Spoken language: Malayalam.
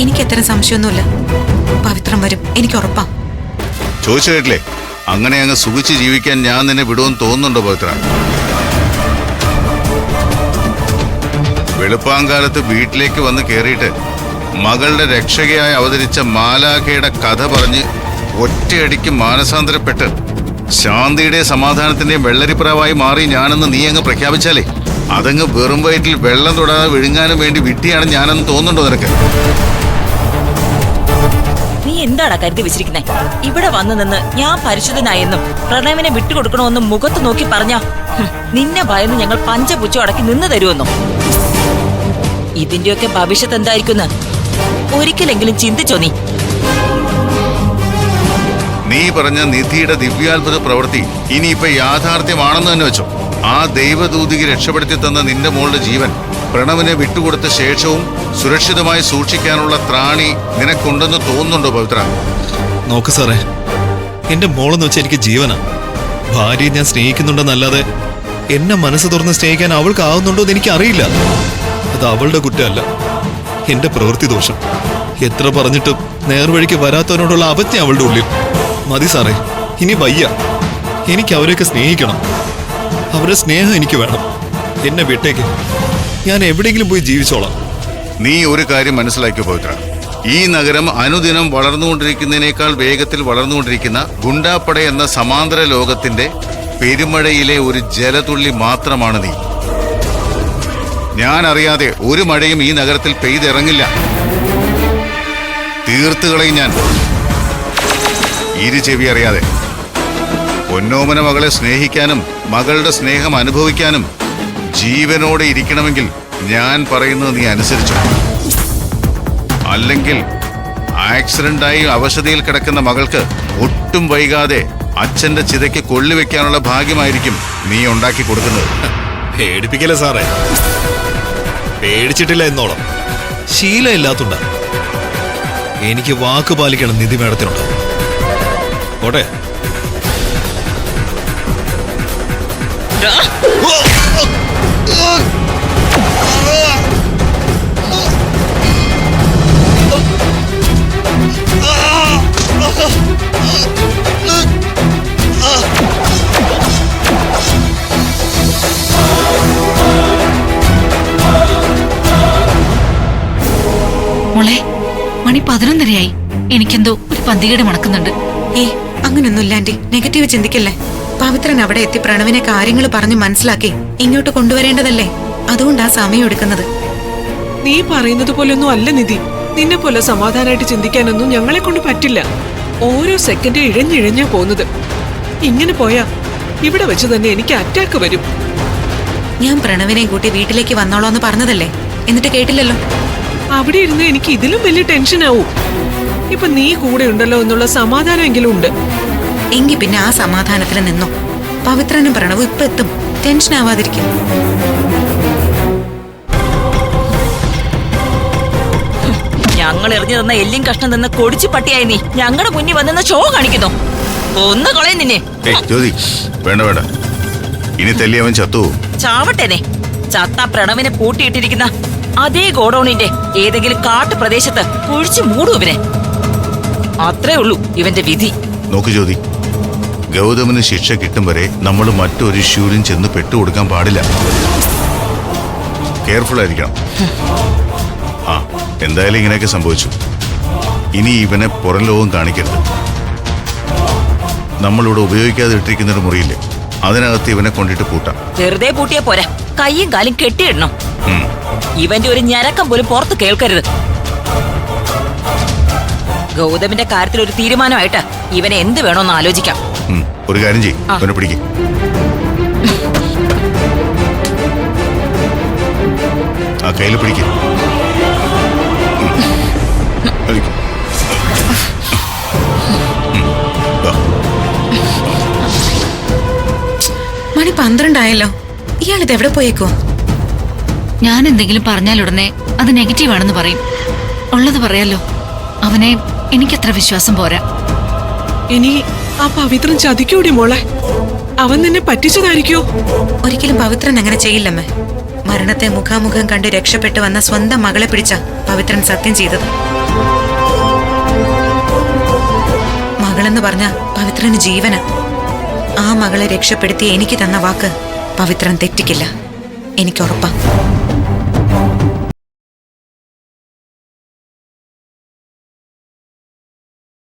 എനിക്ക് എത്ര സംശയമൊന്നുമില്ല. പവിത്രം വരും, എനിക്ക് ഉറപ്പാ. ചോദിച്ചു കേട്ടില്ലേ, അങ്ങനെ അങ്ങ് സുഖിച്ച് ജീവിക്കാൻ ഞാൻ നിന്നെ വിടുമെന്ന് തോന്നുന്നുണ്ടോ പവിത്ര? വെളുപ്പാങ്കാലത്ത് വീട്ടിലേക്ക് വന്ന് കയറിയിട്ട് മകളുടെ രക്ഷകയായി അവതരിച്ച മാലാഖയുടെ കഥ പറഞ്ഞ് ഒറ്റയടിക്ക് മാനസാന്തരപ്പെട്ട് ശാന്തിയുടെ സമാധാനത്തിന്റെയും വെള്ളരിപ്രാവായി മാറി ഞാനെന്ന് നീ അങ്ങ് പ്രഖ്യാപിച്ചാലേ അതങ്ങ് വെറും വയറ്റിൽ വെള്ളം തൊടാതെ വിഴുങ്ങാനും വേണ്ടി വിട്ടിയാണ് ഞാനെന്ന് തോന്നുന്നുണ്ടോ നിനക്ക്? നീ എന്താടാ കരുതി വെച്ചിരിക്കുന്നേ? ഇവിടെ വന്നു നിന്ന് ഞാൻ പരിശുദ്ധനായെന്നും പ്രണവിനെ വിട്ടുകൊടുക്കണമെന്നും മുഖത്ത് നോക്കി പറഞ്ഞ നിന്നെ ഭയന്ന് ഞങ്ങൾ പഞ്ചപുച്ഛം അടക്കി നിന്ന് തരുമെന്നോ? ഇതിന്റെയൊക്കെ ഭവിഷ്യത്ത് എന്തായിരിക്കും ഒരിക്കലെങ്കിലും ചിന്തിച്ചോ നീ? നീ പറഞ്ഞ നിധിയുടെ ദിവ്യാത്ഭുത പ്രവൃത്തി ഇനിയിപ്പൊ യാഥാർത്ഥ്യമാണെന്ന് തന്നെ വെച്ചോ. ആ ദൈവദൂതിക്ക് രക്ഷപ്പെടുത്തി തന്ന നിന്റെ മോളുടെ ജീവൻ പ്രണവിനെ വിട്ടുകൊടുത്ത ശേഷവും സുരക്ഷിതമായി സൂക്ഷിക്കാനുള്ള ത്രാണി നിനക്കുണ്ടെന്ന് തോന്നുന്നുണ്ടോ പവിത്ര? നോക്ക് സാറേ, എന്റെ മോളെന്ന് വെച്ചാൽ എനിക്ക് ജീവനാ. ഭാര്യയെ ഞാൻ സ്നേഹിക്കുന്നുണ്ടെന്നല്ലാതെ എന്നെ മനസ്സ് തുറന്ന് സ്നേഹിക്കാൻ അവൾക്ക് ആവുന്നുണ്ടോ എന്ന് എനിക്ക് അറിയില്ല. അത് അവളുടെ കുറ്റമല്ല, എന്റെ പ്രവൃത്തി ദോഷം. എത്ര പറഞ്ഞിട്ടും നേർവഴിക്ക് വരാത്തവനോടുള്ള അപത്യ അവളുടെ ഉള്ളിൽ. മതി സാറേ, ഇനി വയ്യ. എനിക്ക് അവരെയൊക്കെ സ്നേഹിക്കണം. അവരുടെ സ്നേഹം എനിക്ക് വേണം. എന്നെ വിട്ടേക്ക്, ഞാൻ എവിടെയെങ്കിലും പോയി ജീവിച്ചോളാം. നീ ഒരു കാര്യം മനസ്സിലാക്കിയോ പവിത്ര? ഈ നഗരം അനുദിനം വളർന്നുകൊണ്ടിരിക്കുന്നതിനേക്കാൾ വേഗത്തിൽ വളർന്നുകൊണ്ടിരിക്കുന്ന ഗുണ്ടാപ്പട എന്ന സമാന്തര ലോകത്തിന്റെ പെരുമഴയിലെ ഒരു ജലതുള്ളി മാത്രമാണ് നീ. ഞാൻ അറിയാതെ ഒരു മഴയും ഈ നഗരത്തിൽ പെയ്തിറങ്ങില്ല. തീർത്തുകളയും ഞാൻ, ഇരു ചെവി അറിയാതെ. പൊന്നോമന മകളെ സ്നേഹിക്കാനും മകളുടെ സ്നേഹം അനുഭവിക്കാനും ജീവനോടെ ഇരിക്കണമെങ്കിൽ ഞാൻ പറയുന്നത് നീ അനുസരിച്ചു. അല്ലെങ്കിൽ ആക്സിഡന്റായി അവശതയിൽ കിടക്കുന്ന മകൾക്ക് ഒട്ടും വൈകാതെ അച്ഛന്റെ ചിതയ്ക്ക് കൊള്ളിവെക്കാനുള്ള ഭാഗ്യമായിരിക്കും നീ ഉണ്ടാക്കി കൊടുക്കുന്നത്. പേടിപ്പിക്കല്ലേ സാറേ? പേടിച്ചിട്ടില്ല എന്നോളം. ശീലം ഇല്ലാത്തുണ്ട. എനിക്ക് വാക്ക് പാലിക്കണം നിധി മേഡത്തിനുണ്ട്. ഓട്ടെ. മോളെ, മണി 11:30 എനിക്കെന്തോ ഒരു പന്തികേട് മണക്കുന്നുണ്ട്. അങ്ങനൊന്നുമില്ല ആന്റി, നെഗറ്റീവ് ചിന്തിക്കല്ലേ. പവിത്രൻ അവിടെ എത്തി പ്രണവിനെ കാര്യങ്ങൾ പറഞ്ഞ് മനസ്സിലാക്കി ഇങ്ങോട്ട് കൊണ്ടുവരേണ്ടതല്ലേ? അതുകൊണ്ടാ സമയം എടുക്കുന്നത്. നീ പറയുന്നത് പോലൊന്നും അല്ല നിധി. നിന്നെ പോലെ സമാധാനമായിട്ട് ചിന്തിക്കാനൊന്നും ഞങ്ങളെ കൊണ്ട് പറ്റില്ല. ഓരോ സെക്കൻഡ് ഇഴഞ്ഞിഴഞ്ഞാ പോകുന്നത്. ഇങ്ങനെ പോയാ ഇവിടെ വെച്ച് തന്നെ എനിക്ക് അറ്റാക്ക് വരും. ഞാൻ പ്രണവിനെ കൂട്ടി വീട്ടിലേക്ക് വന്നോളോന്ന് പറഞ്ഞതല്ലേ, എന്നിട്ട് കേട്ടില്ലല്ലോ. അവിടെ ഇരുന്ന് എനിക്ക് ഇതിലും വലിയ ടെൻഷൻ ആവും. ഇപ്പൊ നീ കൂടെ ഉണ്ടല്ലോ എന്നുള്ള സമാധാനമെങ്കിലും ഉണ്ട്. എങ്കി പിന്നെ ആ സമാധാനത്തിൽ നിന്നോ. പവിത്രനും പ്രണവും ഇപ്പൊ എത്തും, ടെൻഷൻ ആവാതിരിക്കും. ഞങ്ങൾ എറിഞ്ഞു തന്ന എല്ലും കഷ്ണം നിന്ന് കൊടിച്ചു പട്ടിയായി നീ ഞങ്ങളുടെ മുന്നിൽ വന്നെന്ന ഷോ കാണിക്കുന്നു. ഒന്ന് കളയും നിന്നെ. ജ്യോതി, വേണ്ട വേണ്ട, ഇനി തല്ലി അവൻ ചത്തു. ചാവട്ടേനെ. ചത്ത പ്രണവിനെ പൂട്ടിയിട്ടിരിക്കുന്ന അതേ ഗോഡൌണിന്റെ ഏതെങ്കിലും കാട്ടുപ്രദേശത്ത് കുഴിച്ചു മൂടും ഇവനെ. അത്രേ ഉള്ളൂ ഇവന്റെ വിധി. നോക്ക് ജ്യോതി, ഗൗതമിന് ശിക്ഷ കിട്ടും വരെ നമ്മൾ മറ്റൊരു ഇഷ്യൂലും ചെന്ന് പെട്ടുകൊടുക്കാൻ പാടില്ല. കെയർഫുൾ ആയിരിക്കണം. എന്തായാലും ഇങ്ങനെയൊക്കെ സംഭവിച്ചു. ഇനി ഇവനെ പുറം ലോകം കാണിക്കരുത്. നമ്മളിവിടെ ഉപയോഗിക്കാതെ ഇട്ടിരിക്കുന്ന ഒരു മുറിയില്ലേ, അതിനകത്ത് ഇവനെ കൊണ്ടിട്ട് പൂട്ടാം. വെറുതെ പൂട്ടിയാ പോരാ, കൈയും കാലും കെട്ടിയിടണം. ഇവന്റെ ഒരു ഞരക്കം പോലും പുറത്ത് കേൾക്കരുത്. ഗൗതമിന്റെ കാര്യത്തിൽ ഒരു തീരുമാനമായിട്ട് ഇവനെ എന്ത് വേണോന്ന് ആലോചിക്കാം. ഒരു കാര്യം ചെയ്യും, അവനെ പിടിക്കും. ആ കയ്യിൽ പിടിക്കും. മണി 12 ഇയാളിത് എവിടെ പോയേക്കോ? ഞാൻ എന്തെങ്കിലും പറഞ്ഞാൽ ഉടനെ അത് നെഗറ്റീവ് ആണെന്ന് പറയും. ഉള്ളത് പറയാലോ. അവനെ എനിക്കത്ര വിശ്വാസം പോരാ. ഇനി ആ പവിത്രൻ ചതിക്കൂടി മോളെ? അവൻ നിന്നെ പറ്റിച്ചതായിരിക്കോ? ഒരിക്കലും പവിത്രൻ അങ്ങനെ ചെയ്യില്ലമ്മേ. മരണത്തെ മുഖാമുഖം കണ്ട് രക്ഷപ്പെട്ടു വന്ന സ്വന്തം മകളെ പിടിച്ച പവിത്രൻ സത്യം ചെയ്തത്. മകളെന്ന് പറഞ്ഞ പവിത്രന് ജീവന. ആ മകളെ രക്ഷപ്പെടുത്തി എനിക്ക് തന്ന വാക്ക് പവിത്രൻ തെറ്റിക്കില്ല, എനിക്കുറപ്പാ.